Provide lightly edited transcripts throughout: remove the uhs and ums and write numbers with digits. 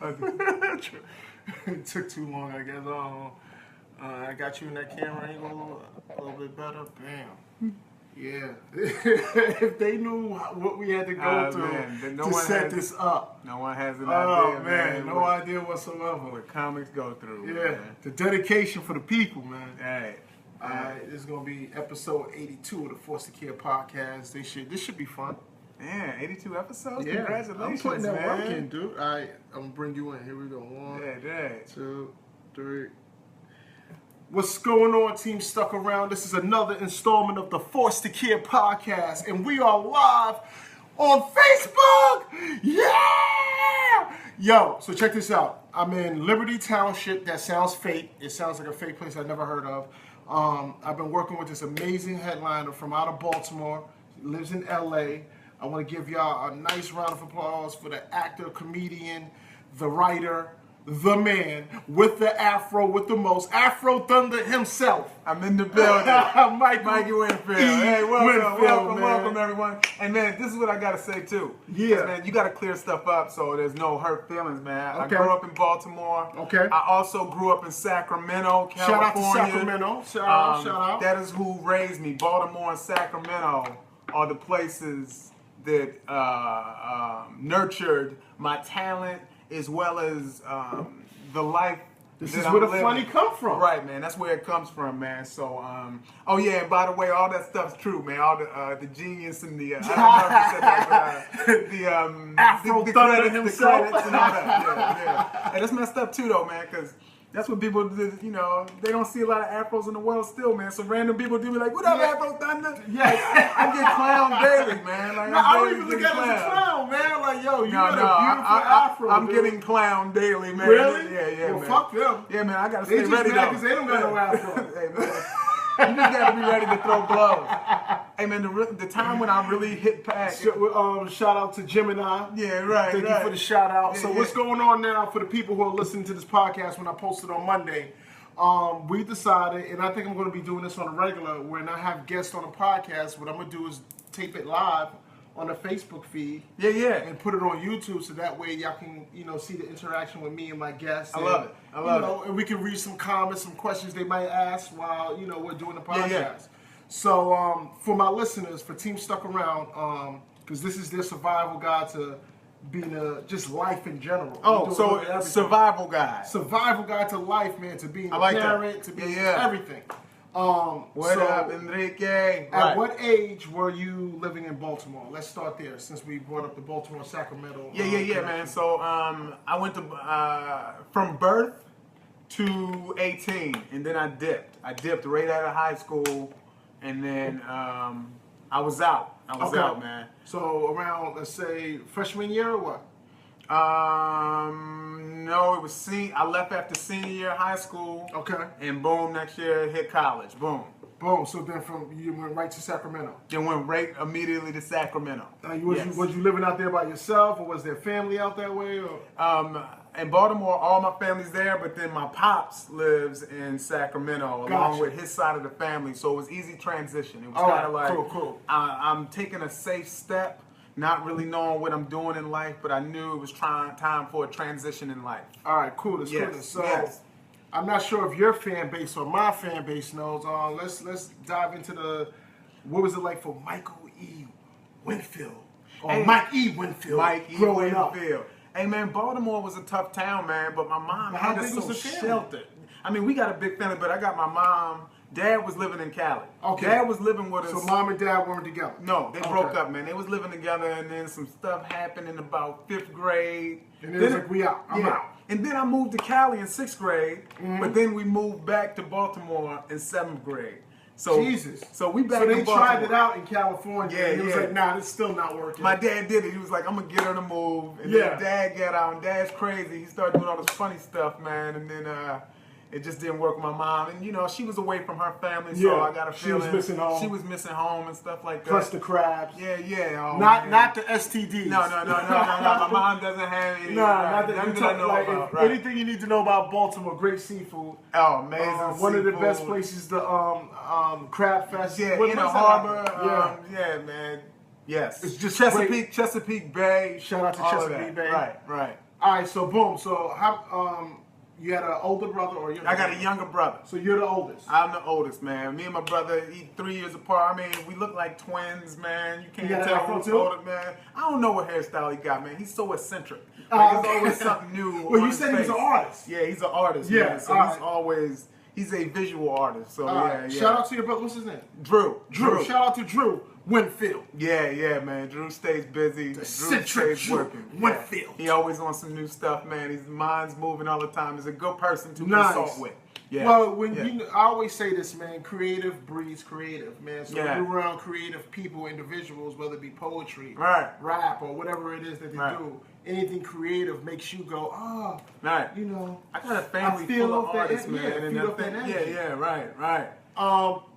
It took too long, I guess. I got you in that camera angle a little bit better. Bam. Yeah. If they knew what we had to go through to set this up. No one has an idea, idea, man. No idea whatsoever. What comics go through. Yeah. Man. The dedication for the people, man. Hey. This is going to be episode 82 of the Force2Care podcast. This should be fun. Man, 82 episodes? Yeah. Congratulations, I'm putting that man. work in, dude. I'm going to bring you in. Here we go. 1, 2, 3. What's going on, team stuck around? This is another installment of the Force2Care podcast, and we are live on Facebook. Yeah! Yo, so check this out. I'm in Liberty Township. That sounds fake. It sounds like a fake place I've never heard of. I've been working with this amazing headliner from out of Baltimore. He lives in LA. I want to give y'all a nice round of applause for the actor, comedian, the writer, the man with the afro, with the most Afro Thunder himself. I'm in the building. Mikey Winfield. Hey, welcome everyone. And man, this is what I gotta say too. Yeah, man, you gotta clear stuff up so there's no hurt feelings, man. Okay. I grew up in Baltimore. Okay. I also grew up in Sacramento, California. Shout out to Sacramento. Shout out. That is who raised me. Baltimore and Sacramento are the places that nurtured my talent as well as the life. This is where the funny come from. Right, man. That's where it comes from, man. So, oh yeah, and by the way, all that stuff's true, man. All the genius and the I don't know if you said that, but the Afro the Thunder credits, himself. and all that. Yeah. And that's messed up too, though, man, because that's what people do. You know, they don't see a lot of Afros in the world still, man. So random people do be like, "What up, Afro Thunder?" Yeah, I get clown daily, man. Like, I don't even look at it as a clown, man. Like, yo, you got a beautiful afro. I'm getting clown daily, man. Really? Yeah, well, man. Fuck them. Yeah, man. I gotta stay ready though. Because they don't got no afro. Hey, man. You just gotta be ready to throw blows. Hey, man. The time when I really hit back. Shout out to Gemini. Yeah, right. Thank you for the shout out. Yeah, so what's going on now for the people who are listening to this podcast when I posted on Monday? We decided, and I think I'm going to be doing this on a regular, when I have guests on a podcast, what I'm going to do is tape it live on the Facebook feed. Yeah. And put it on YouTube so that way y'all can, see the interaction with me and my guests. I love it. And we can read some comments, some questions they might ask while, we're doing the podcast. Yeah. So for my listeners, for Team Stuck Around, because this is their survival guide to being just life in general. Oh, so survival guide. Survival guide to life, man, to being a parent, to being everything. What up, Enrique? At what age were you living in Baltimore? Let's start there, since we brought up the Baltimore, Sacramento. Yeah, man. So I went to from birth to 18, and then I dipped. I dipped right out of high school, and then I was out. Out, man. So around, let's say, freshman year or what? No, it was I left after senior year of high school. Okay. And boom, next year hit college. Boom. So then you went right to Sacramento. Then went right immediately to Sacramento. Was you living out there by yourself, or was there family out that way? Or? In Baltimore, all my family's there, but then my pops lives in Sacramento along with his side of the family. So it was easy transition. It was kind of like cool. I'm taking a safe step. Not really knowing what I'm doing in life, but I knew it was time for a transition in life. All right, cool. So I'm not sure if your fan base or my fan base knows. Let's dive into what was it like for Michael E. Winfield or Mike E. Winfield growing up. Hey man, Baltimore was a tough town, man, but my mom had us so sheltered. I mean, we got a big family, but I got my mom. Dad was living in Cali. Okay. Dad was living with us. So mom and dad weren't together? No, they broke up, man. They was living together, and then some stuff happened in about 5th grade. And then it was like, we out. I'm out. And then I moved to Cali in 6th grade, but then we moved back to Baltimore in 7th grade. So, Jesus. So we back in in Baltimore. So they tried it out in California, and he was like, nah, it's still not working. My dad did it. He was like, I'm going to get her to move. And then Dad got out, and Dad's crazy. He started doing all this funny stuff, man, and then it just didn't work with my mom. And, she was away from her family, so I got a feeling. She was missing home. She was missing home and stuff like that. Plus the crabs. Yeah. Oh, not the STDs. No. My mom doesn't have any. Not that I know about. Right. Anything you need to know about Baltimore, great seafood. Oh, amazing one of the best places, the Crab Fest. Yeah, in the harbor. Man. Yes. It's just Chesapeake Bay. Shout out to Chesapeake Bay. Right. All right, so boom. So how you had an older brother or you're I got a younger brother. So you're the oldest. I'm the oldest, man. Me and my brother, 3 years apart. I mean, we look like twins, man. You can't tell who's older, man. I don't know what hairstyle he got, man. He's so eccentric. Like, there's always something new. Well, you said he's an artist. Yeah, he's an artist. Yeah, man. So he's a visual artist. So yeah. Shout out to your brother. What's his name? Drew. Shout out to Drew. Winfield. Yeah, man. Drew stays busy. Drew stays working. Winfield. He always on some new stuff, man. His mind's moving all the time. He's a good person to consult with. Yeah. Well, I always say this, man. Creative breeds creative, man. So when you're around creative people, individuals, whether it be poetry, rap, or whatever it is that they do, anything creative makes you go, you know. I got a family full of artists, man. Right.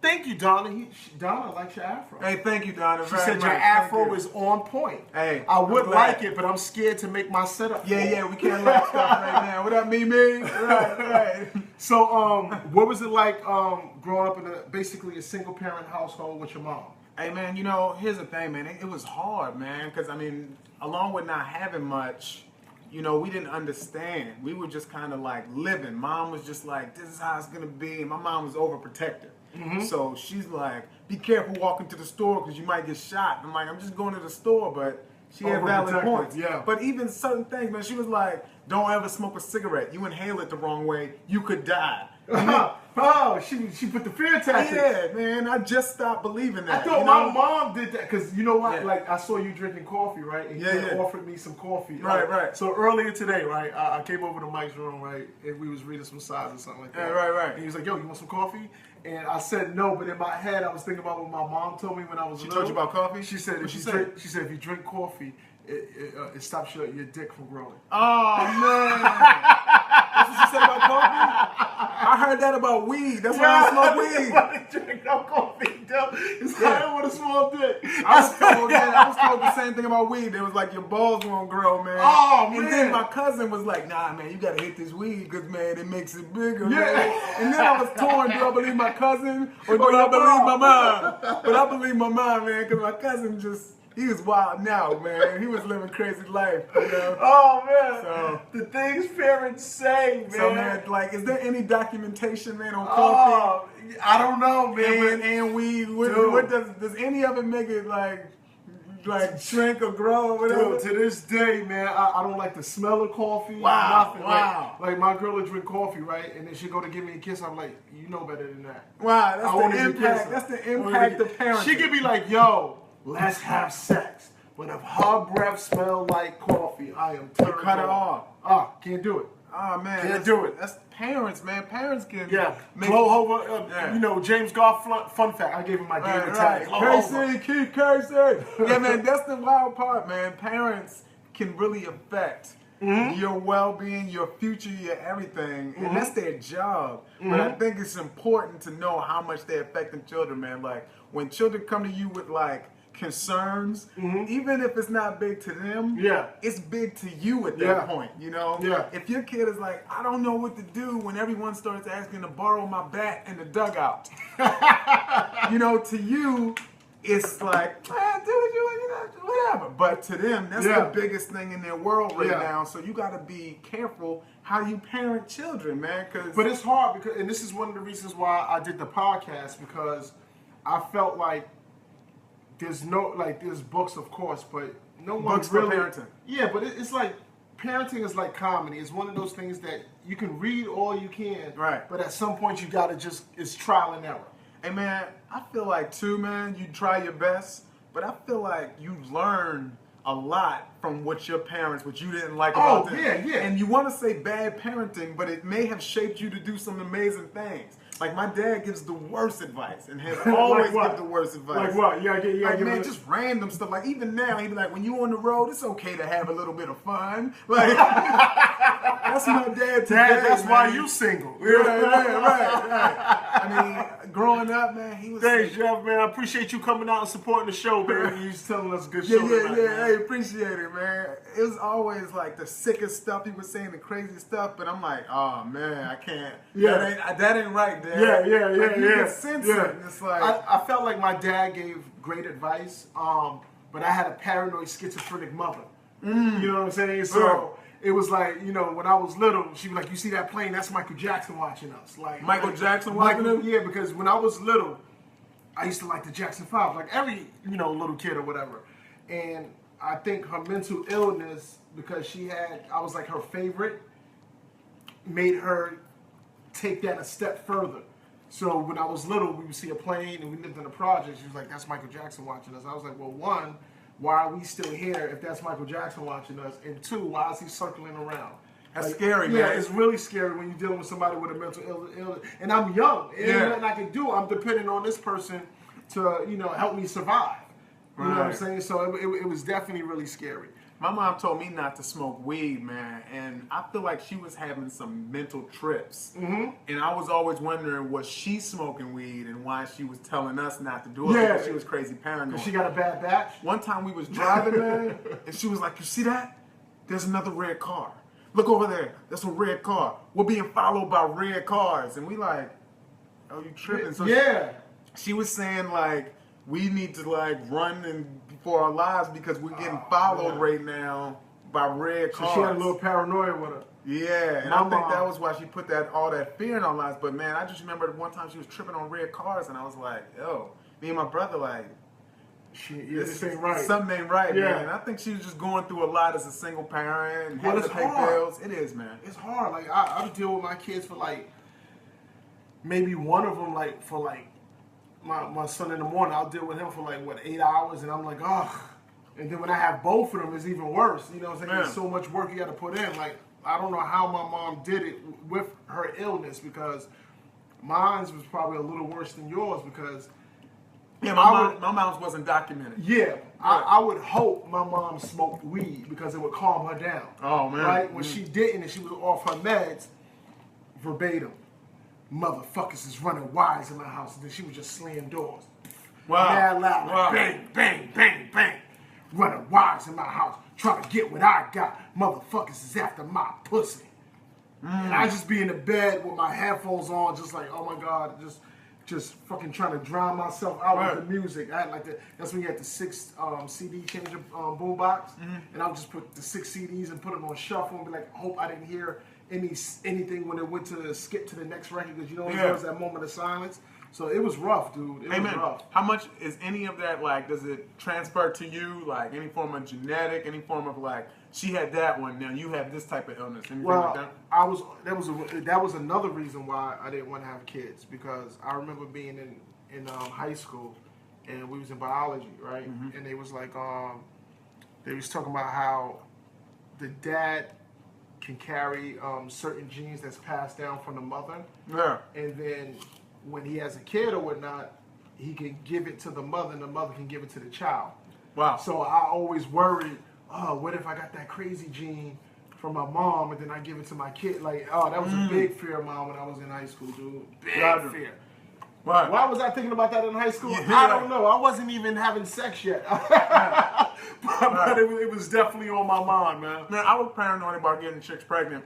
Thank you, Donna. Donna likes your afro. Hey, thank you, Donna. She said your afro is on point. Hey, I would like it, but I'm scared to make my setup. Yeah, we can't like stuff right now. What up, me? Right. So, what was it like growing up in basically a single parent household with your mom? Hey, man, you know, here's the thing, man. It was hard, man, because, I mean, along with not having much, you know, we didn't understand. We were just kind of like living. Mom was just like, this is how it's going to be. And my mom was overprotective. So she's like, be careful walking to the store because you might get shot. I'm like, I'm just going to the store, but she had valid points. Yeah. But even certain things, man, she was like, don't ever smoke a cigarette. You inhale it the wrong way, you could die. She put the fear tactics. Yeah, man, I just stopped believing that. I thought my mom did that because you know what? Yeah. Like I saw you drinking coffee, right? And you offered me some coffee. Right. So earlier today, right, I came over to Mike's room, right, and we was reading some sides or something like that. Yeah, right. And he was like, "Yo, you want some coffee?" And I said no, but in my head I was thinking about what my mom told me when I was little. She told you about coffee? She said, if you drink coffee, it stops your dick from growing. Oh man, that's what she said about coffee. I heard that about weed. That's why I smoke weed. I drink no coffee, though. It's not with a small dick. I was told the same thing about weed. It was like your balls won't grow, man. Oh man. And then my cousin was like, nah, man, you gotta hit this weed because man, it makes it bigger. Man. And then I was torn. Do I believe my cousin or do I believe my mom? But I believe my mom, man, because my cousin he was wild now, man. He was living crazy life, you know? Oh, man. So, the things parents say, man. So, man, like, is there any documentation, man, on coffee? I don't know, man. And weed. What does any of it make it, like shrink or grow or whatever? Dude, to this day, man, I don't like the smell of coffee. Wow. Nothing. Like my girl would drink coffee, right? And then she'd go to give me a kiss. I'm like, you know better than that. Wow, that's the impact. That's the impact of parenting. She could be like, yo, let's have sex. But if her breath smells like coffee, I am turned cut it off. Can't do it. Oh, man. Can't do it. That's parents, man. Parents can blow over. You know, James Goff, fun fact. I gave him my game tag. Keith Casey. Yeah, man, that's the wild part, man. Parents can really affect your well-being, your future, your everything. And that's their job. But I think it's important to know how much they're affecting children, man. Like, when children come to you with, like, concerns, even if it's not big to them, it's big to you at that point, you know? If your kid is like, I don't know what to do when everyone starts asking to borrow my bat in the dugout, you know, to you, it's like, man, do what you want, whatever. But to them, that's the biggest thing in their world right now. So you got to be careful how you parent children, man. But it's hard because, and this is one of the reasons why I did the podcast, because I felt like there's books, of course, but no one books really. For parenting. Yeah, but it's like parenting is like comedy. It's one of those things that you can read all you can, right? But at some point you gotta it's trial and error. Hey man, I feel like too, man, you try your best, but I feel like you learn a lot from what you didn't like about them. Yeah. And you want to say bad parenting, but it may have shaped you to do some amazing things. Like my dad gives the worst advice and has always given the worst advice. Like what? Man, just random stuff. Like even now, he'd be like, when you on the road, it's okay to have a little bit of fun. Like that's my dad today. That's man. why you single. Right. I mean, growing up, man, he was. Thanks, Jeff, man. I appreciate you coming out and supporting the show, man. You was telling us a good show. Yeah. Hey, appreciate it, man. It was always like the sickest stuff. He was saying the craziest stuff, but I'm like, oh man, I can't. That ain't right, Dad. Yeah. You can sense it. And it's like I felt like my dad gave great advice, but I had a paranoid schizophrenic mother. You know what I'm saying? So it was like, you know, when I was little, she'd be like, you see that plane? That's Michael Jackson watching us. Like Michael Jackson watching them? Yeah, because when I was little, I used to like the Jackson 5, like every, you know, little kid or whatever. And I think her mental illness, because I was like her favorite, made her take that a step further. So when I was little, we would see a plane and we lived in a project. She was like, that's Michael Jackson watching us. I was like, well, one, why are we still here if that's Michael Jackson watching us? And two, why is he circling around? That's like, scary, man. Yeah, it's really scary when you're dealing with somebody with a mental illness. And I'm young. Ain't nothing I can do. I'm depending on this person to, you know, help me survive. You know what I'm saying? So it was definitely really scary. My mom told me not to smoke weed, man, and I feel like she was having some mental trips. And I was always wondering, was she smoking weed and why she was telling us not to do it? Because she was crazy paranoid. She got a bad batch? One time we was driving, man, and she was like, you see that? There's another red car. Look over there. That's a red car. We're being followed by red cars. And we like, oh, you tripping? So she was saying, like, we need to, like, run for our lives because we're getting followed right now by red cars. So she had a little paranoia with her. Yeah, and I think that was why she put all that fear in our lives. But, man, I just remember one time she was tripping on red cars, and I was like, yo, me and my brother, like, this ain't right. Something ain't right, man. I think she was just going through a lot as a single parent and having to pay bills. It is, man. It's hard. Like, I deal with my kids for, like, maybe one of them, like, for, like, my son in the morning, I'll deal with him for, like, what, 8 hours, and I'm like, ugh. And then when I have both of them, it's even worse. You know what I'm saying? There's so much work you got to put in. Like, I don't know how my mom did it with her illness, because mine was probably a little worse than yours, because my mom's wasn't documented. Yeah, I would hope my mom smoked weed because it would calm her down. Oh, man. Right? When she didn't and she was off her meds, verbatim, motherfuckers is running wires in my house. And then she would just slam doors. Mad loud, like bang, bang, bang, bang. Running wires in my house, trying to get what I got. Motherfuckers is after my pussy. And I just be in the bed with my headphones on, just like, oh my God, just fucking trying to drown myself out with the music. I had like that's when you had the 6 CD changer boombox, and I would just put the 6 CDs and put them on shuffle and be like, hope I didn't hear anything when it went to skip to the next record, because you know there was that moment of silence. So it was rough, dude. It was rough. How much is any of that, like, does it transfer to you, like any form of genetic, any form of, like, she had that one, now you have this type of illness, anything like that? That was another reason why I didn't want to have kids, because I remember being in high school, and we was in biology, right? And they was like, they was talking about how the dad can carry certain genes that's passed down from the mother. Yeah. And then when he has a kid or whatnot, he can give it to the mother, and the mother can give it to the child. Wow. So I always worried, oh, what if I got that crazy gene from my mom and then I give it to my kid? Like, oh, that was a big fear of mine when I was in high school, dude. Big fear. Right. Why was I thinking about that in high school? Yeah. I don't know. I wasn't even having sex yet. but it was definitely on my mind, man. Man, I was paranoid about getting chicks pregnant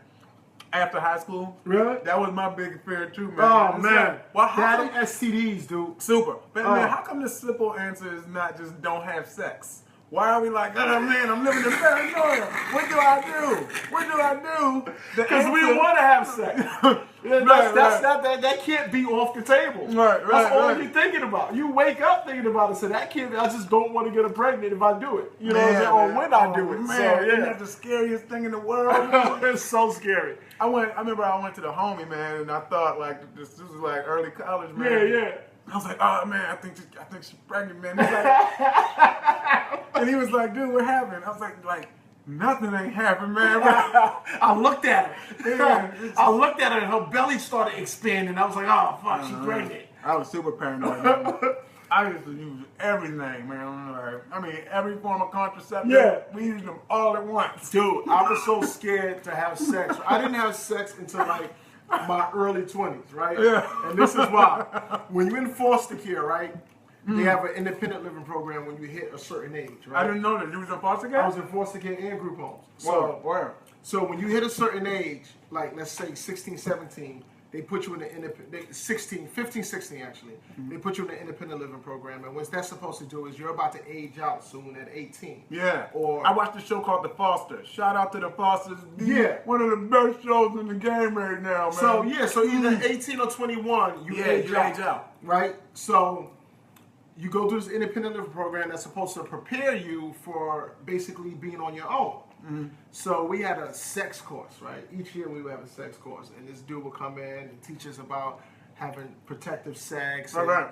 after high school. Really? That was my big fear too, man. Oh, man. Well, STDs, dude. Super. But man, how come the simple answer is not just don't have sex? Why are we like, oh man, I'm living in paranoia. What do I do? What do I do? Because we want to have sex. That can't be off the table. That's all you're thinking about. You wake up thinking about it. So that can't be, I just don't want to get her pregnant if I do it. You know what I'm saying? Or when I do it. Man, so, isn't that the scariest thing in the world? It's so scary. I remember I went to the homie, man, and I thought like this was like early college, man. Yeah. I was like, oh man, I think she's pregnant, man. He's like, and he was like, dude, what happened? I was like nothing ain't happened, man. I looked at her. I looked at her and her belly started expanding. I was like, oh fuck, she's pregnant. I was super paranoid, man. I used to use everything, man. I mean, every form of contraceptive. Yeah. We used them all at once. Dude, I was so scared to have sex. I didn't have sex until like my early 20s, right? Yeah. And this is why. When you're in foster care, right, they have an independent living program when you hit a certain age, right? I didn't know that. You was in foster care? I was in foster care and group homes. So, so when you hit a certain age, like let's say 16, 17, they put you in the independent, 15, 16 actually. They put you in the independent living program, and what that's supposed to do is you're about to age out soon at 18. Yeah. Or I watched a show called The Fosters. Shout out to The Fosters. Yeah. One of the best shows in the game right now, man. So yeah, so either 18 or 21, you age out. Right? So you go through this independent living program that's supposed to prepare you for basically being on your own. So we had a sex course, right? Each year we would have a sex course, and this dude would come in and teach us about having protective sex. Right.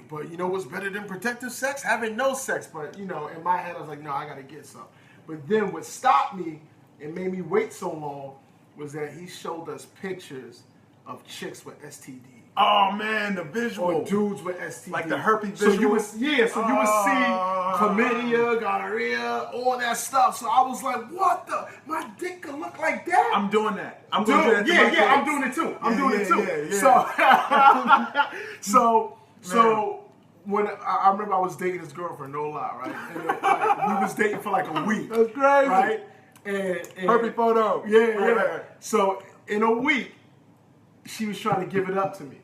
But you know what's better than protective sex? Having no sex. But you know, in my head I was like, no, I gotta get some. But then what stopped me and made me wait so long was that he showed us pictures of chicks with STDs. Oh man, the visual. Or dudes with STDs. Like the herpes visual. So you would see chlamydia, gonorrhea, all that stuff. So I was like, what the? My dick could look like that? I'm doing that. I'm doing that. Yeah, I'm doing it too. I'm doing it too. So when I remember I was dating this girlfriend, no lie, right? And we was dating for like a week. That's crazy. Right? And herpes photo. Yeah. Right. So in a week, she was trying to give it up to me.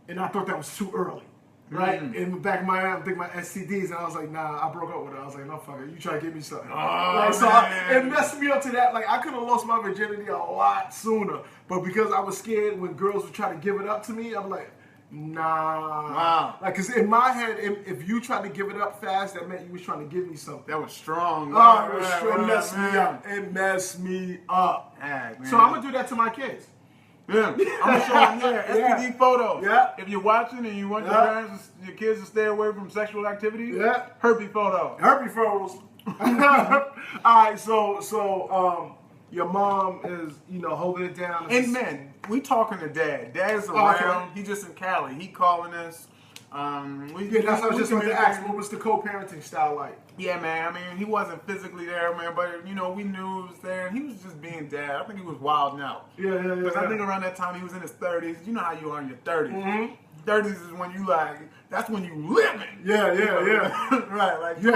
And I thought that was too early, right? In the back of my head, I'm thinking about STDs, and I was like, nah, I broke up with her. I was like, no, fuck it, you try to give me something. It messed me up to that. Like, I could have lost my virginity a lot sooner, but because I was scared when girls would try to give it up to me, I'm like, nah. Wow. Like, because in my head, if you tried to give it up fast, that meant you was trying to give me something. That was strong. It messed me up. It messed me up. So I'm going to do that to my kids. Yeah, I'm gonna show them STD photos. Yeah. If you're watching and you want your parents, your kids to stay away from sexual activity, herpes photos. Herpes photos. All right, so your mom is, holding it down. And man, we talking to Dad. Dad's around. He just in Cali. He calling us. That's what I was just going to ask. What was the co-parenting style like? Yeah, man. I mean, he wasn't physically there, man, but we knew he was there, and he was just being dad. I think he was wilding out. Yeah. Because I think around that time he was in his 30s. You know how you are in your 30s. 30s is when you that's when you living. Yeah. Right, like you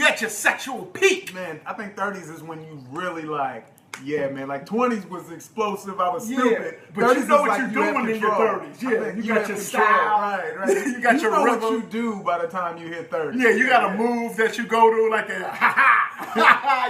at your sexual peak, man. I think 30s is when you really yeah, man. Like 20s was explosive. I was stupid. But you know what you're doing in your 30s. Yeah, you got your style. Right. You got your rhythm. what you do by the time you hit 30. Yeah, you got a move that you go to like a ha.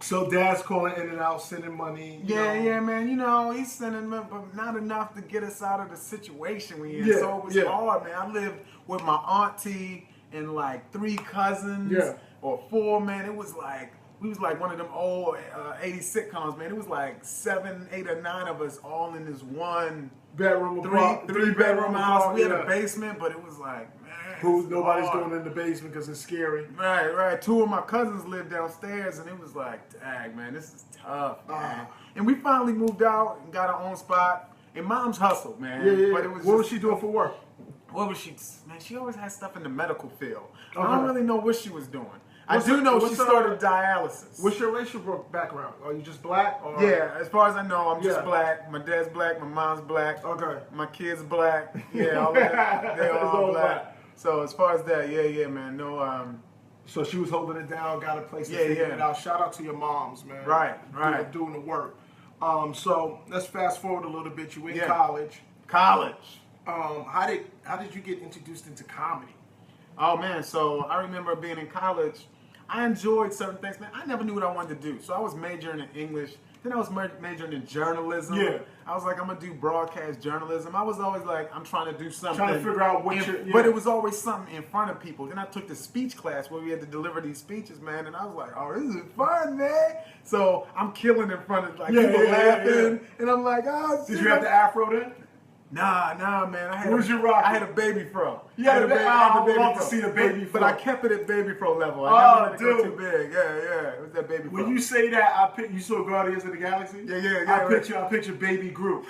So Dad's calling in and out, sending money. Yeah, man. He's sending money, but not enough to get us out of the situation we in. So it was hard, man. I lived with my auntie and like 3 cousins or 4, man. It was like, we was like one of them old 80s sitcoms, man. It was like 7, 8, or 9 of us all in this one bedroom, three bedroom house. We had a basement, but it was like, man, nobody's going in the basement because it's scary. Right. 2 of my cousins lived downstairs, and it was like, dang, man, this is tough, man. And we finally moved out and got our own spot. And Mom's hustled, man. Yeah. But it was what was she doing for work? What was she? Man, she always had stuff in the medical field. I don't really know what she was doing. I do know she started dialysis. What's your racial background? Are you just black? Or? Yeah, as far as I know, I'm just black. My dad's black. My mom's black. Okay. My kid's black. Yeah, all that. They're all black. So as far as that, yeah, man. No. So she was holding it down, got a place to figure it out. Shout out to your moms, man. Right. Doing the work. So let's fast forward a little bit. You in college. How did you get introduced into comedy? Oh man, so I remember being in college. I enjoyed certain things, man. I never knew what I wanted to do. So I was majoring in English. Then I was majoring in journalism. Yeah. I was like, I'm going to do broadcast journalism. I was always like, I'm trying to do something. Trying to figure out what But it was always something in front of people. Then I took the speech class where we had to deliver these speeches, man. And I was like, oh, this is fun, man. So I'm killing in front of people laughing. And I'm like, oh, did you have the afro then? Nah, man. Where's your rock? I had a baby fro. You had a baby fro. I would love to see the baby But fro. I kept it at baby fro level. I never let it go too big. Yeah. It was that baby fro. When you say that, you saw Guardians of the Galaxy? Yeah. I picture baby Groot.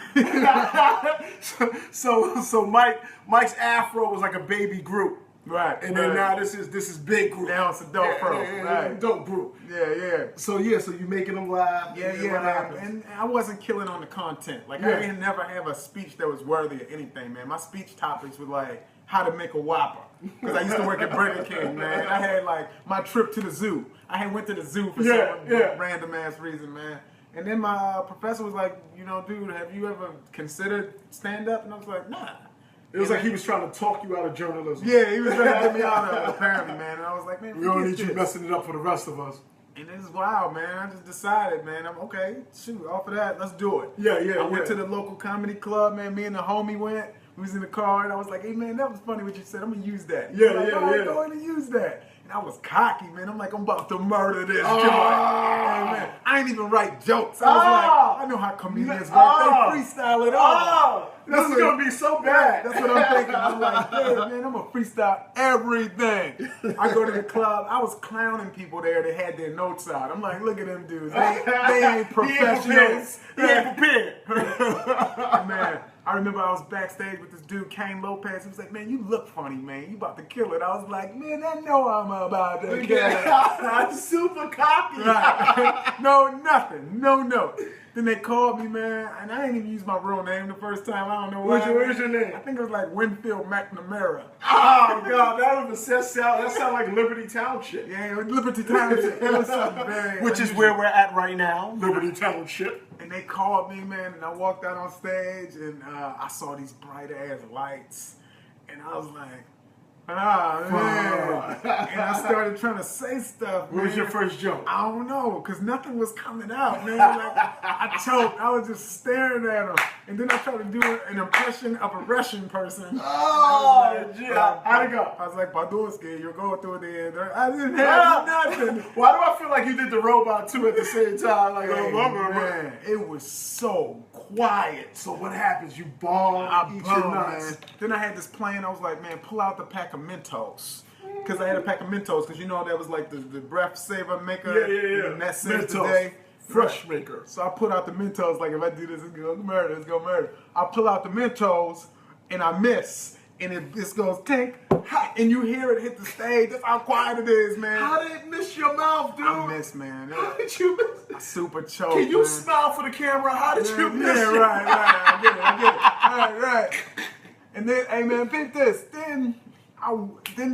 so Mike's afro was like a baby Groot. Right. And then now this is big Groot. Now it's adult fro. Right. Adult Groot. Yeah. So you making them laugh. Yeah, man. And I wasn't killing on the content. Like I didn't never have a speech that was worthy of anything, man. My speech topics were like how to make a Whopper. Because I used to work at Burger King, man. I had like my trip to the zoo. I had went to the zoo for some random ass reason, man. And then my professor was like, you know, dude, have you ever considered stand-up? And I was like, nah. It was like he was trying to talk you out of journalism. Yeah, he was trying to get me out of it, apparently, man. And I was like, man, we don't need you messing it up for the rest of us. And this is wild, man. I just decided, man, I'm okay. Shoot, off of that, let's do it. Yeah. I went to the local comedy club, man. Me and the homie went. We was in the car, and I was like, hey, man, that was funny what you said. I'm going to use that. Yeah. Go ahead and use that. And I was cocky, man. I'm like, I'm about to murder this joint. Hey, man, I ain't even write jokes. I was like, I know how comedians work. They freestyle it all. This is going to be so bad. That's what I'm thinking. I'm like, hey, man, I'm going to freestyle everything. I go to the club. I was clowning people there that had their notes out. I'm like, look at them dudes. They ain't professionals. He ain't prepared. Man, I remember I was backstage with this dude, Kane Lopez. He was like, man, you look funny, man. You about to kill it. I was like, man, I know I'm about to kill it. I'm super cocky. Right. No, nothing. No note. Then they called me, man, and I didn't even use my real name the first time. I don't know why. What's your name? I think it was like Winfield McNamara. Oh, God, that sounds like Liberty Township. Yeah, it was Liberty Township. It was something very Which is where we're at right now, Liberty Township. And they called me, man, and I walked out on stage, and I saw these bright-ass lights, and I was like, man. And I started trying to say stuff, man. What was your first joke? I don't know, because nothing was coming out, man. Like, I choked. I was just staring at him. And then I tried to do an impression of a Russian person. Oh, yeah. How'd it go? I was like, Podolsky, you're going through there. I didn't have nothing. Why do I feel like you did the robot, too, at the same time? Like, man, it was so quiet. So what happens? You bomb, eat your nuts. Man. Then I had this plan. I was like, man, pull out the pack of Mentos. Because I had a pack of Mentos. Because you know that was like the breath saver maker. Yeah. And that saves the Mentos. day. Fresh maker. So I put out the Mentos. Like, if I do this, it's going to murder. It's going to murder. I pull out the Mentos, and I miss. And it just goes, tink. And you hear it hit the stage. That's how quiet it is, man. How did it miss your mouth, dude? I miss, man. How did you miss? I super choked. Can you man. smile for the camera? How did you miss? Yeah, right. I get it. Right. And then, hey, man, pick this. Then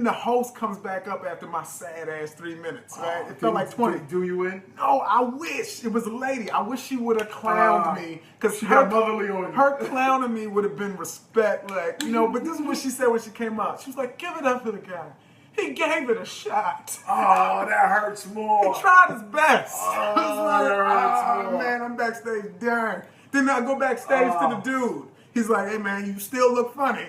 the host comes back up after my sad ass 3 minutes, right? It felt like 20. Do you win? No, I wish it was a lady. I wish she would have clowned me, because she got motherly on you. Her clowning me would have been respect, like, you know. But this is what she said when she came out. She was like, "Give it up for the guy. He gave it a shot. Oh, that hurts more. He tried his best." Oh, I was like, that hurts more. man, I'm backstage dying. Then I go backstage to the dude. He's like, "Hey, man, you still look funny."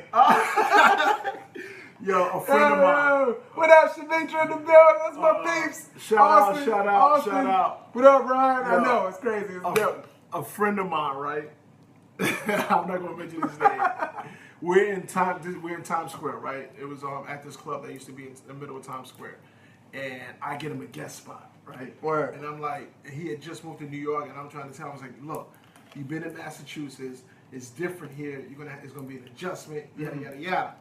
Yo, a friend of mine. What up, Shavitra in the building? That's my peeps. Shout out. What up, Ryan? Yo, I know, it's crazy. It's dope. A friend of mine, right? I'm not going to mention his name. We're in Times Square, right? It was at this club that used to be in the middle of Times Square. And I get him a guest spot, right? Word. And I'm like, he had just moved to New York, and I'm trying to tell him, I was like, look, you've been in Massachusetts. It's different here. It's going to be an adjustment, yada, yada, yada.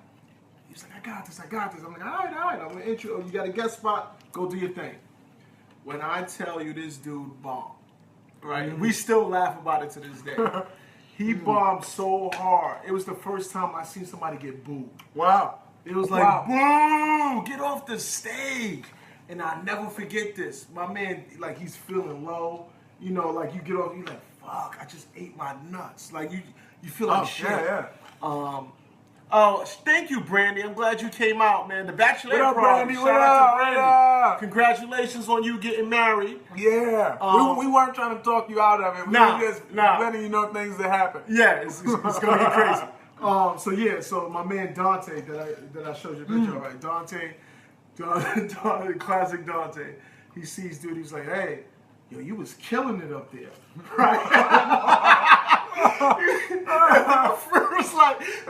He's like, I got this. I'm like, all right. I'm going to intro. You got a guest spot. Go do your thing. When I tell you this dude bombed, right? We still laugh about it to this day. He bombed so hard. It was the first time I seen somebody get booed. Wow. It was like, boo, get off the stage. And I'll never forget this. My man, like, he's feeling low. You know, like, you get off, you're like, fuck, I just ate my nuts. Like, you feel like shit. Yeah. Oh, thank you, Brandy. I'm glad you came out, man. The bachelorette What up, party. Brandy? Shout What out to up? Brandy. Congratulations on you getting married. Yeah. We weren't trying to talk you out of it. We were just letting you know things that happen. Yeah, it's going to get crazy. So my man Dante that I showed you a picture of, right? Dante, classic Dante. He sees dude, he's like, hey, yo, you was killing it up there. Right?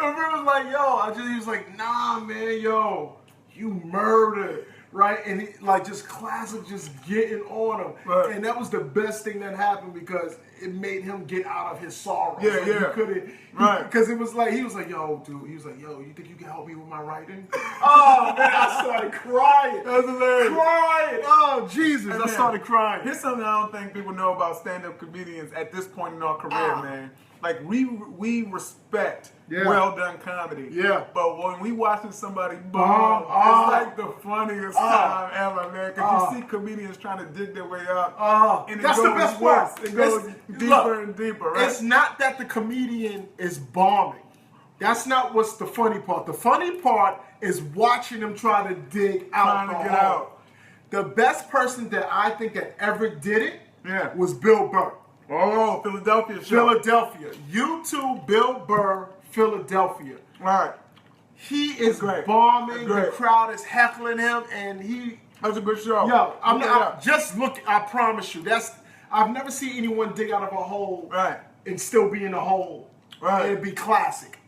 Everyone was like, yo, he was like, nah, man, yo, you murdered, right? And he, like, just classic, just getting on him. Right. And that was the best thing that happened because it made him get out of his sorrow. Yeah. He couldn't, right? Because it was like, he was like, yo, dude, he was like, yo, you think you can help me with my writing? Oh man, I started crying. That was hilarious. Crying. Oh Jesus, I started crying. Here's something I don't think people know about stand-up comedians at this point in our career, man. Like we respect well done comedy. Yeah. But when we watching somebody bomb, it's like the funniest time ever, man. Because you see comedians trying to dig their way up. And that's it goes the best worse. part. It goes deeper and deeper, right? It's not that the comedian is bombing. That's not what's the funny part. The funny part is watching them try to dig out. Trying to get out. The best person that I think that ever did it was Bill Burr. Oh, Philadelphia show. Philadelphia. YouTube, Bill Burr, Philadelphia. Right. He is bombing. The crowd is heckling him, and he. That's a good show. Yo, I'm not. Just look. I promise you. I've never seen anyone dig out of a hole and still be in a hole. Right. It'd be classic.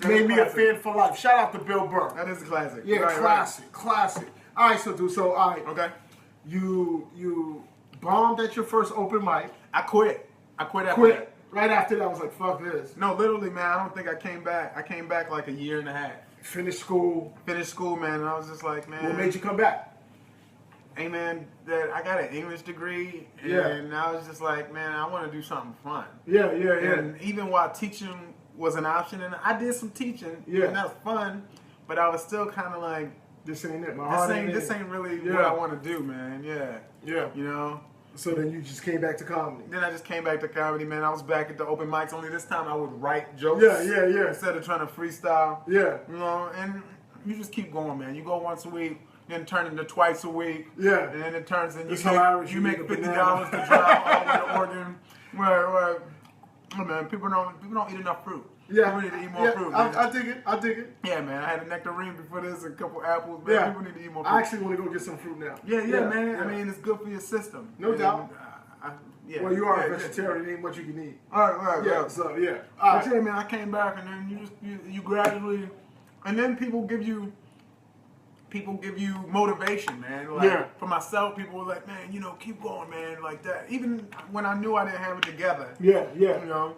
Made me a fan for life. Shout out to Bill Burr. That is a classic. Yeah, classic. Classic. All right, so dude. So all right. Okay. You bombed at your first open mic. I quit after that. Right after that, I was like, fuck this. No, literally, man, I don't think I came back. I came back like a year and a half. Finished school, man, and I was just like, man. What made you come back? Hey, man, I got an English degree, and I was just like, man, I want to do something fun. Yeah. And even while teaching was an option, and I did some teaching, and that was fun, but I was still kind of like, this ain't it. This ain't really what I want to do, man. Yeah. You know? So then you just came back to comedy. Then I just came back to comedy, man. I was back at the open mics. Only this time I would write jokes. Yeah. Instead of trying to freestyle. Yeah. You know, and you just keep going, man. You go once a week, then turn into twice a week. Yeah. And then it turns into you make $50 to drive all the way to Oregon. Where oh, man, people don't eat enough fruit. Yeah. People need to eat more fruit. Man. I dig it. Yeah, man. I had a nectarine before this, and a couple apples. Man, people need to eat more fruit. I actually want to go get some fruit now. Yeah, man. Yeah. I mean, it's good for your system. No doubt. Well, you are a vegetarian. Ain't much you can eat. All right. Yeah. So yeah. But yeah, man, I came back, and then you gradually, and then people give you motivation, man. Like, for myself, people were like, man, keep going, man, like that. Even when I knew I didn't have it together. Yeah. You know.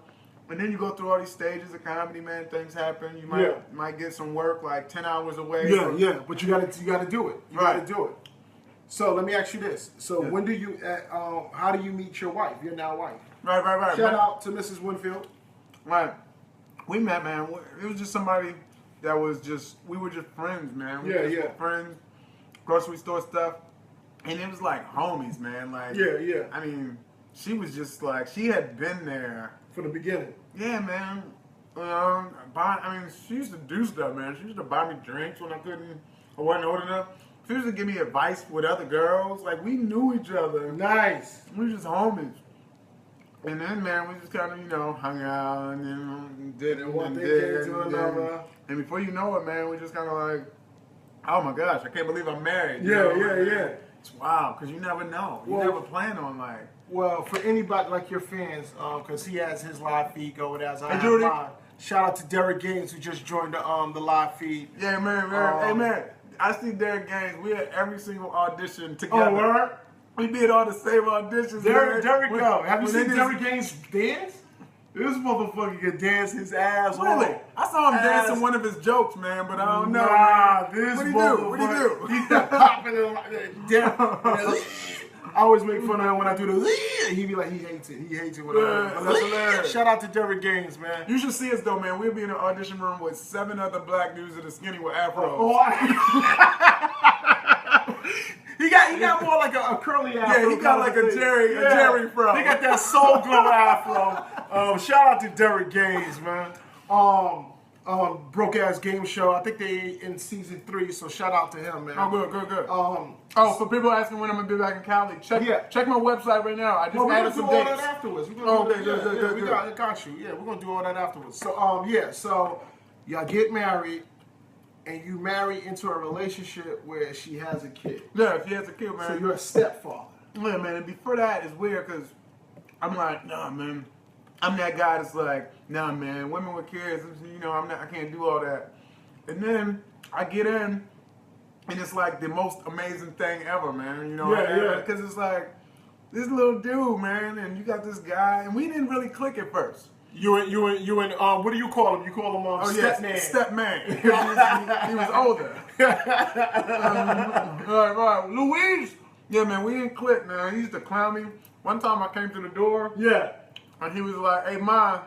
And then you go through all these stages of comedy, man. Things happen. You might get some work like 10 hours away. Yeah. But you gotta do it. You gotta do it. So let me ask you this. So when do you? How do you meet your wife? Your now wife. Right. Shout out to Mrs. Winfield. Right. We met, man. It was just somebody that was we were just friends, man. We were friends. Grocery store stuff, and it was like homies, man. Like I mean, she was just like she had been there. From the beginning. Yeah, man. She used to do stuff, man. She used to buy me drinks when I wasn't old enough. She used to give me advice with other girls. Like, we knew each other. Nice. We were just homies. And then, man, we just kind of, hung out and did one thing to another. And before you know it, man, we just kind of like, oh my gosh, I can't believe I'm married. Yeah. It's wild, because you never know. You never plan on, like. Well, for anybody like your fans, because he has his live feed going as I have mine. Shout out to Derek Gaines who just joined the live feed. Yeah, man. Hey, man, I see Derek Gaines. We had every single audition together. Oh, word? We did all the same auditions. Derek, go. Have you seen Derek Gaines dance? This motherfucker can dance his ass off. Really? I saw him dancing one of his jokes, man, but I don't know. Nah, this motherfucker. What do you do? He's popping it. I always make fun of him when I do the. He be like, he hates it. He hates it when that's hilarious. Shout out to Derek Gaines, man. You should see us though, man. We'll be in an audition room with 7 other black dudes that are skinny with afros. He got more like a curly afro. Yeah, he got like a Jerry fro. He got that soul glow afro. Shout out to Derek Gaines, man. Broke Ass Game Show. I think they in season 3, so shout out to him, man. Oh, good. For people asking when I'm gonna be back in Cali, check my website right now. I just added some dates. We're gonna do all that afterwards. Good. We got you. Yeah, we're gonna do all that afterwards. So so y'all get married, and you marry into a relationship where she has a kid. Yeah, she has a kid, man. So you're a stepfather. Yeah, man. And before that, it's weird because I'm like, nah, man. I'm that guy that's like, nah, man, women with kids, I can't do all that. And then I get in, and it's like the most amazing thing ever, man. Because it's like this little dude, man, and you got this guy, and we didn't really click at first. You and what do you call him? You call him stepman. Stepman. he was older. Right. Louise. Yeah, man, we didn't click, man. He used to clown me. One time I came to the door. Yeah. And he was like, hey, Ma,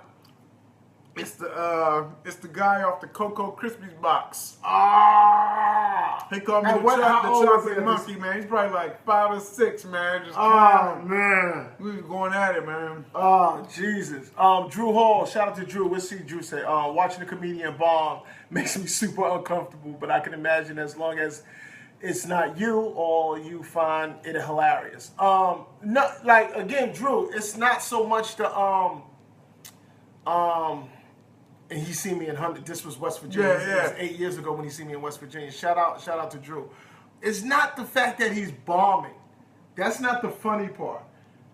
It's the guy off the Cocoa Krispies box. Ah! He called me the chocolate monkey, man. He's probably like 5 or 6, man. Just man. We was going at it, man. Oh, Jesus. Drew Hall, shout out to Drew. We'll see Drew say, watching the comedian bomb makes me super uncomfortable, but I can imagine as long as it's not you or you find it hilarious. Again, Drew, it's not so much the, and he seen me in this was West Virginia. Yeah. It was 8 years ago when he seen me in West Virginia. Shout out to Drew. It's not the fact that he's bombing. That's not the funny part.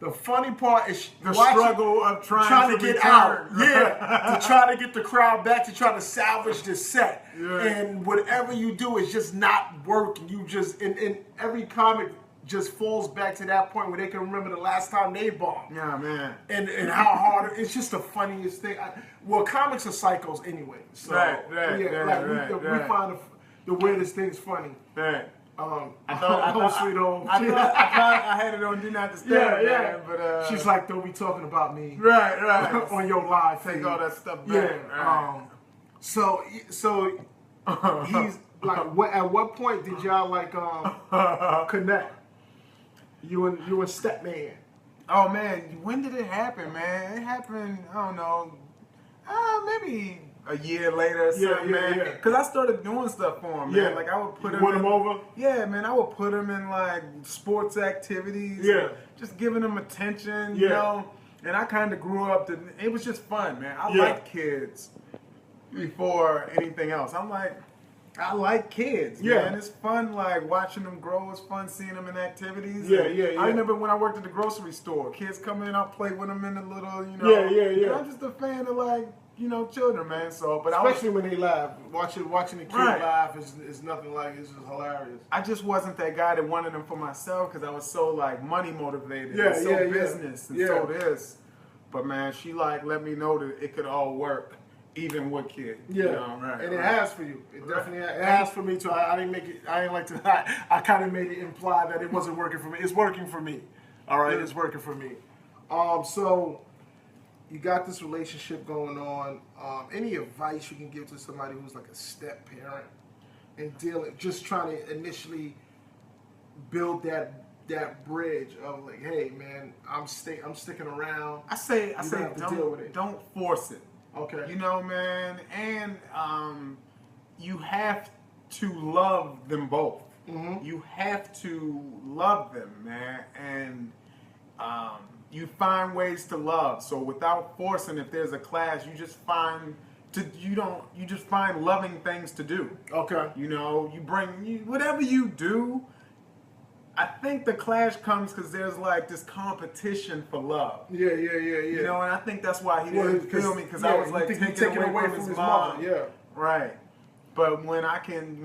The funny part is the struggle of trying to get out. Yeah, to try to get the crowd back, to try to salvage the set. Yeah. And whatever you do is just not working. You just, and every comic just falls back to that point where they can remember the last time they bombed. Yeah, man. And how hard, it's just the funniest thing. Comics are psychos anyway. So, we find the weirdest things funny. Right. I thought Sweet Home. I thought I had it on Do Not Disturb. Yeah. But she's like, don't be talking about me. Right. On your live Take feed. all that stuff back. Yeah. Right. So he's like, at what point did y'all like connect? You and Stepman. Oh man, when did it happen, man? It happened, I don't know, maybe a year later or something, man. Because I started doing stuff for him, man. Like I would put him him over? Yeah, man. I would put him in like sports activities. Yeah. Just giving him attention, you know. And I kind of grew up it was just fun, man. I liked kids before anything else. I like kids, man. It's fun, like, watching them grow. It's fun seeing them in activities. Yeah. I remember when I worked at the grocery store. Kids come in, I'll play with them in the little, Yeah. I'm just a fan of, like, children, man. So, but especially when they laugh. Watching the kid laugh is nothing like, it's just hilarious. I just wasn't that guy that wanted them for myself because I was so, like, money motivated. And business and so this. But, man, she, like, let me know that it could all work. Even with kids. And it has for you. It definitely it has for me too. I didn't make it, I didn't like to, I kind of made it imply that it wasn't working for me. It's working for me. All right, it's working for me. So you got this relationship going on. Any advice you can give to somebody who's like a step parent and just trying to initially build that bridge of like, hey man, I'm sticking around. I say don't force it. Okay. Man, and you have to love them both. Mm-hmm. You have to love them, man, and you find ways to love. So without forcing, if there's a clash, you just find loving things to do. Okay. You bring whatever you do. I think the clash comes because there's like this competition for love. Yeah. And I think that's why he didn't feel me because I was like taking away from his mom. Yeah. Right. But when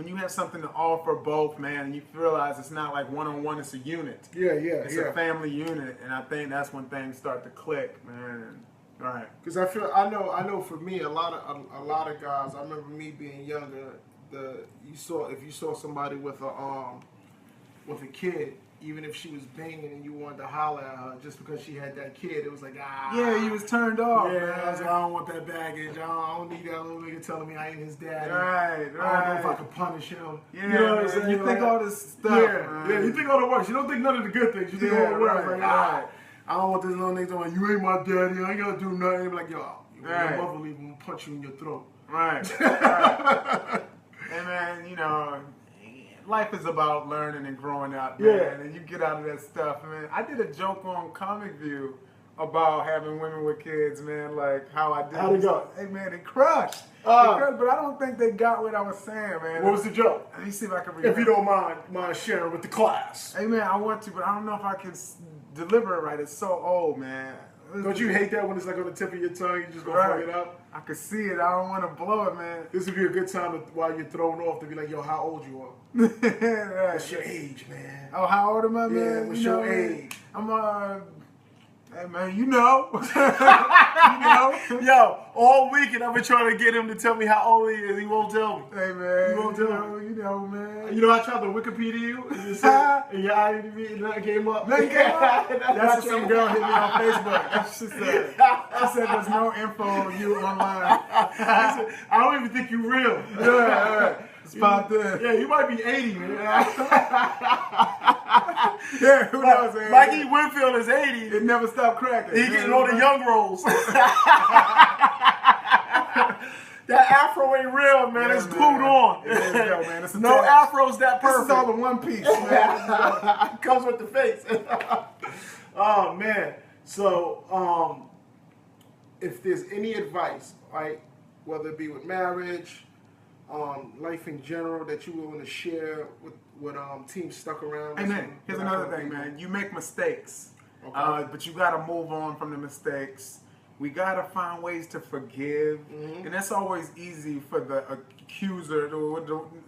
you have something to offer both, man, and you realize it's not like one-on-one, it's a unit. Yeah. It's a family unit, and I think that's when things start to click, man. Right. Because I know for me, a lot of guys. I remember me being younger. If you saw somebody with a kid, even if she was banging and you wanted to holler at her just because she had that kid, it was like, Yeah, you was turned off. Yeah, man. I was like, I don't want that baggage. I don't need that little nigga telling me I ain't his daddy. Right. I don't know if I can punish him. Yeah, you know what I'm saying? You think all this stuff. Yeah, you think all the worst. You don't think none of the good things. You think all the worst. Like, I don't want this little nigga talking, you ain't my daddy. I ain't gotta do nothing. You're like, your mother leave him punch you in your throat. Right. Hey, man, life is about learning and growing up, man, and you get out of that stuff, man. I did a joke on Comic View about having women with kids, man, like how I did. How'd it go? Hey, man, it crushed. But I don't think they got what I was saying, man. What was the joke? Let me see if I can remember. If you don't mind sharing with the class. Hey, man, I want to, but I don't know if I can deliver it right. It's so old, man. Don't you hate that when it's like on the tip of your tongue, you just gonna fuck it up? I can see it. I don't want to blow it, man. This would be a good time while you're thrown off to be like, yo, how old you are? Right. What's your age, man? Oh, how old am I, man? Yeah, what's your age? I'm hey, man, you know. Yo, all weekend I've been trying to get him to tell me how old he is. He won't tell me. Hey, man. He won't tell me. You know, man. You know, I tried to Wikipedia you, and your IMDb, and nothing came up. Nothing came up? That's what some girl hit me on Facebook. That's just She said there's no info on you online. I don't even think you're real. Yeah. It's popped in. Yeah, you might be 80, man. Yeah, who knows, man? Mikey Winfield is 80. It never stopped cracking. He getting all the young rolls. That afro ain't real, man. It's glued on. It is real, man. It's no afro's that perfect. This is all in one piece, man. It comes with the face. Oh, man. So, if there's any advice, right, whether it be with marriage, life in general, that you willing to share with teams stuck around. And then, here's another thing, man. You make mistakes, but you got to move on from the mistakes. We got to find ways to forgive. And that's always easy for the accuser,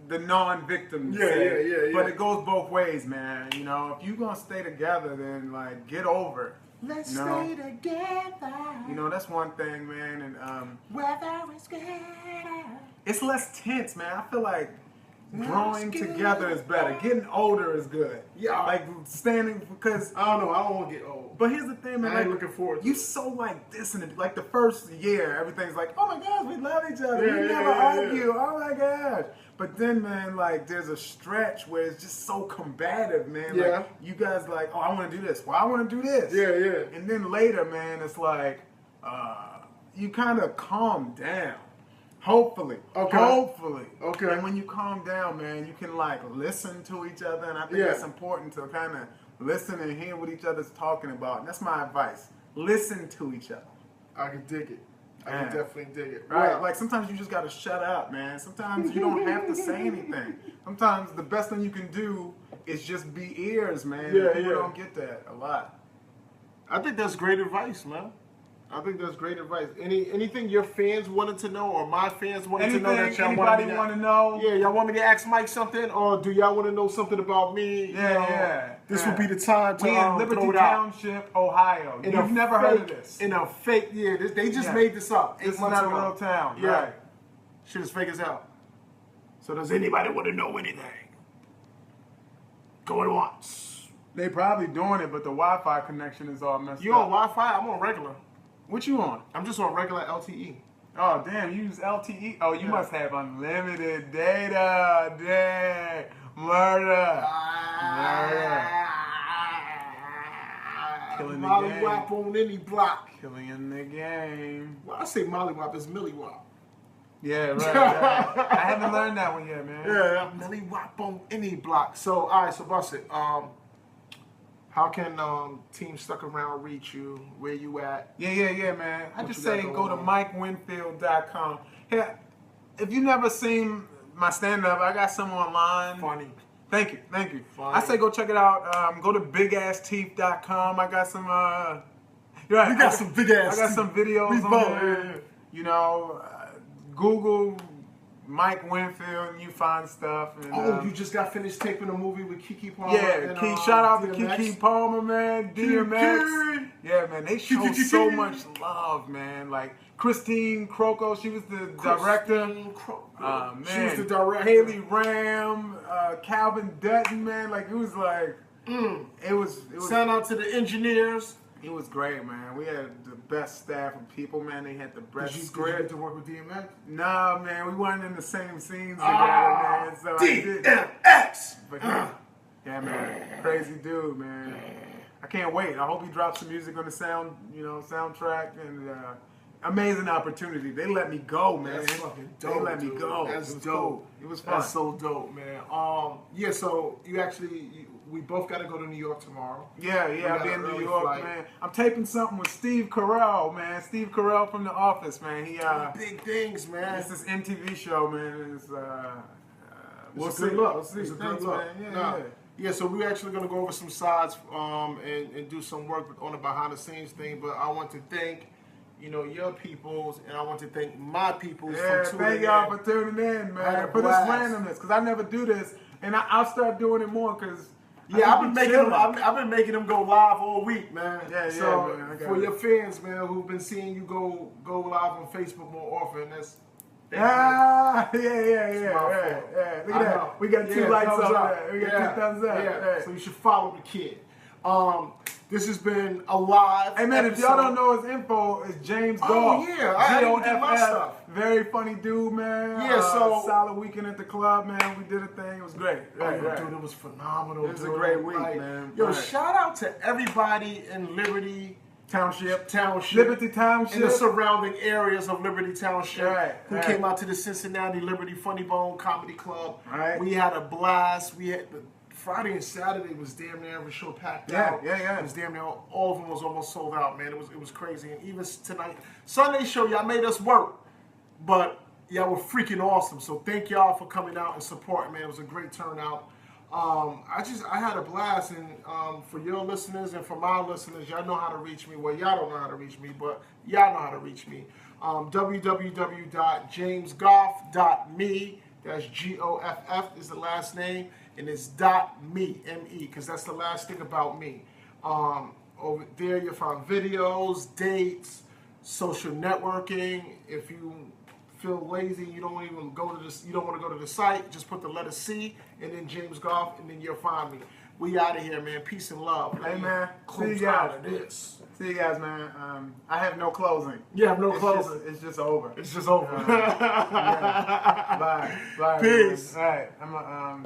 the non-victim. Yeah. But it goes both ways, man. You know, if you're going to stay together, then, like, get over it. Let's stay together. You know, that's one thing, man. And weather is good. It's less tense, man. I feel like growing together is better. Getting older is good. Yeah. Like standing, because I don't know. I don't want to get old. But here's the thing, man. I ain't looking forward to you it. so like this, and like the first year, everything's like, oh my gosh, we love each other. We never argue. Oh my gosh. But then, man, like there's a stretch where it's just so combative, man. Yeah. Like, you guys like, oh, I want to do this. Well, I want to do this. Yeah. And then later, man, it's like you kind of calm down. Hopefully. Okay. And when you calm down, man, you can like listen to each other, and I think it's important to kind of listen and hear what each other's talking about. And that's my advice. Listen to each other. I can dig it. I can definitely dig it. Right? Well, like sometimes you just got to shut up, man. Sometimes you don't have to say anything. Sometimes the best thing you can do is just be ears, man. People don't get that a lot. I think that's great advice, man. I think that's great advice. Anything your fans wanted to know, or my fans wanted to know that y'all want to know? Yeah, y'all want me to ask Mike something, or do y'all want to know something about me? This would be the time to we in Liberty Township, Ohio. You've never heard of this? In a fake, they just made this up. This is not a real town. Yeah, right. Shit is fake as hell. So does anybody want to know anything? Going once. They probably doing it, but the Wi-Fi connection is all messed up. You on Wi-Fi? I'm on regular. What you on? I'm just on regular LTE. Oh, damn, you use LTE? Oh, you must have unlimited data. Dang. Murder. Killing the game. Mollywop on any block. Killing in the game. Well, I say mollywop is millywop. Yeah, right. I haven't learned that one yet, man. Yeah, millywop on any block. So, all right, so bust it. How can teams stuck around reach you? Where you at? Yeah, man. I just say go to MikeWinfield.com. Hey, if you never seen my stand-up, I got some online. Funny. Thank you. Funny. I say go check it out. Go to BigAssTeeth.com. I got some. You got some big ass. I got some videos on there. You know, Google Mike Winfield, and you find stuff. And, you just got finished taping a movie with Keke Palmer. Yeah, shout out to Keke Palmer, man. DMX. Yeah, man, they show so much love, man. Like Christine Croco, she was the director. Man, she was the director. Haley Ram, Calvin Dutton, man. Like it was like, it was. Shout out to the engineers. It was great, man. We had the best staff of people, man. They had the best script. Did you get to work with DMX? Nah, man. We weren't in the same scenes together, man. So DMX! Yeah, man. Crazy dude, man. I can't wait. I hope he drops some music on the soundtrack, and amazing opportunity. They let me go, man. That's fucking dope. They let me go. That's dope. Cool. It was fun. That's so dope, man. Yeah, so you actually... We both got to go to New York tomorrow. Yeah, I'll be in New York, man. I'm taping something with Steve Carell, man. Steve Carell from The Office, man. He big things, man. It's this MTV show, man. It's we'll see. Good luck. We'll see. It's a Thanks, good luck. man. Yeah, so we're actually going to go over some sides and do some work on the behind the scenes thing. But I want to thank, your peoples, and I want to thank my peoples for tuning in. Thank y'all for tuning in, man. For this randomness, because I never do this, and I'll start doing it more because. Yeah, I've been making them go live all week, man. So man, for your fans, man, who've been seeing you go live on Facebook more often, that's yeah. Look at that. We got 2 lights up there. We got 2 thumbs up. Yeah. So you should follow the kid. This has been a live Hey man, episode. if y'all don't know his info, it's James Goff. Oh yeah, I didn't get my stuff. Very funny dude, man. Yeah, so solid weekend at the club, man. We did a thing. It was great. Right. Dude, it was phenomenal. It was a great week, man. Yo, shout out to everybody in Liberty Township, Liberty Township, and the surrounding areas of Liberty Township, who came out to the Cincinnati Liberty Funny Bone Comedy Club. Right. We had a blast. We had Friday and Saturday was damn near every show packed out. Yeah. It was damn near all of them was almost sold out, man. It was crazy. And even tonight, Sunday show, y'all made us work, but y'all were freaking awesome. So thank y'all for coming out and supporting, man. It was a great turnout. I had a blast, and for your listeners and for my listeners, y'all know how to reach me. Well, y'all don't know how to reach me, but y'all know how to reach me. www.jamesgoff.me. That's Goff is the last name, and it's .me, M-E, because that's the last thing about me. Over there, you'll find videos, dates, social networking. If you feel lazy, you don't even go to this, you don't want to go to the site, just put the letter C and then James Goff, and then you'll find me. We out of here, man. Peace and love. Hey man, see you guys. See you guys, man. I have no closing. You have no closing. It's just over. It's just over. Yeah. Bye. Peace. Man. All right.